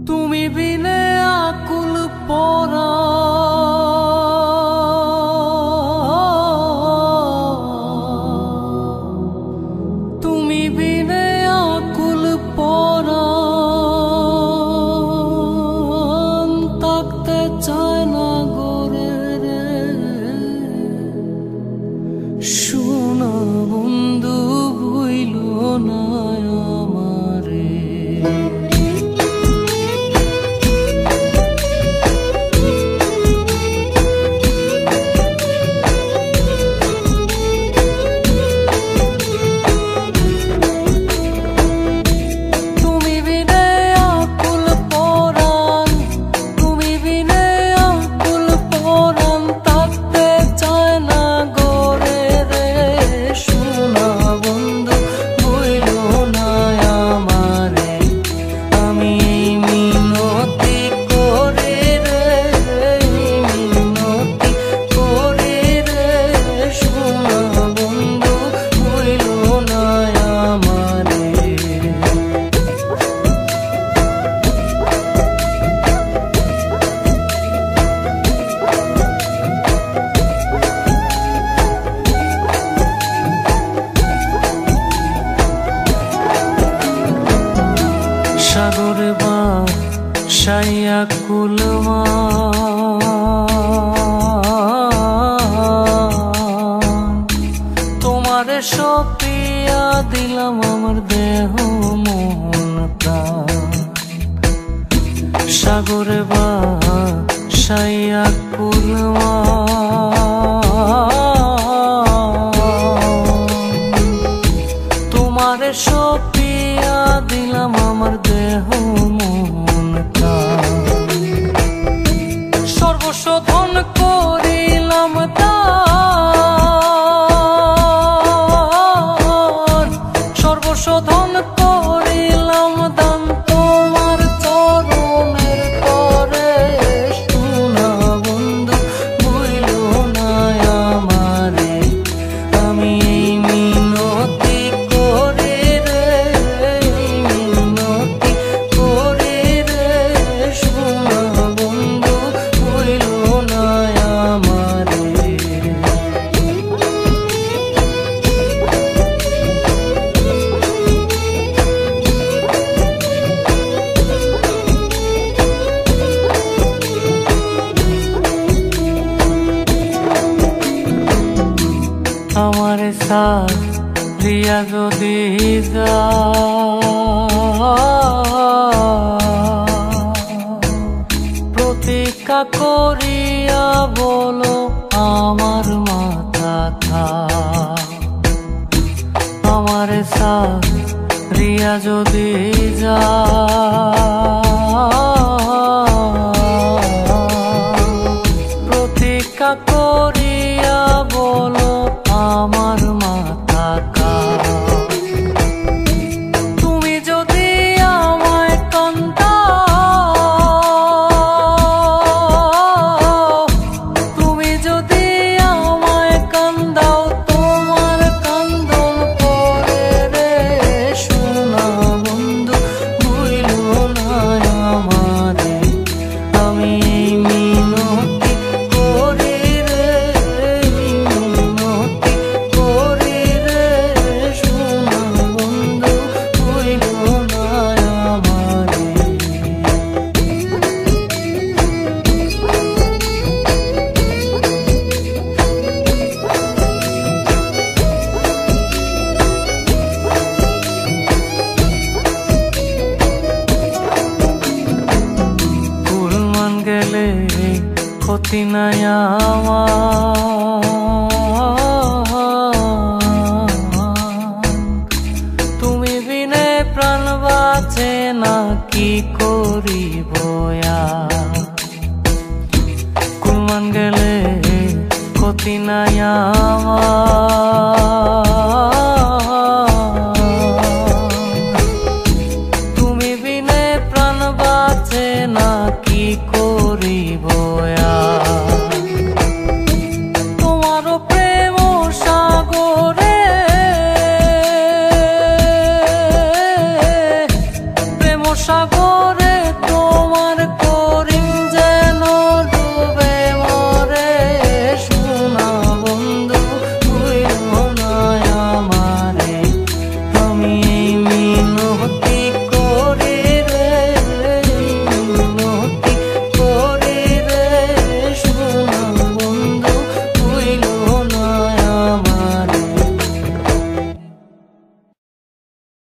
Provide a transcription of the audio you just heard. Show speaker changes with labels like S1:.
S1: তুমি বিনে আকুল পরা তুমি বিনে আকুল পরা থাকতে চায় না গোরে রে শোনা বন্ধু ভুইল না আমারে সাগর বা সাইয়া কুলমা তোমারে সপিয়া দিলাম আমার দেহ মন প্রাণ সাগর বা সাইয়া কুলমা তোমারে সপিয়া দিলাম আমার দেহ মন প্রাণ সর্বস্ব ধন করিলাম দান সর্বস্ব ধন করিলাম দান তোমার চরণের পরে শোনা বন্ধু ভুইল না আমারে আমি এই মিনতি করি রে মিনতি করি রে শোনা বন্ধু ভুইল না আমারে আমারে সারিয়া যদি প্রতীক্ষা করিয়া বলো আমার মাথা খা আমারে সারিয়া যদি প্রতীক্ষা করিয়া বলো আমার মাথা কা তুমি যদি আমায় কান্দাও তুমি যদি আমায় কান্দাও তোমার কান্দন পরে রে শোনা বন্ধু ভুইল না আমারে আমি এই মিনতি করি রে মিনতি করি রে শোনা বন্ধু ভুইল না আমারে কুলমান গেলে ক্ষতি নাই আমার তুমি বিনে প্রাণ বাঁচে না কি করিব কুলমান গেলে ক্ষতি নাই আমার তুমি বিনে প্রাণ বাঁচে না কি করিব তোমার প্রেম সাগরে প্রেম সাগরে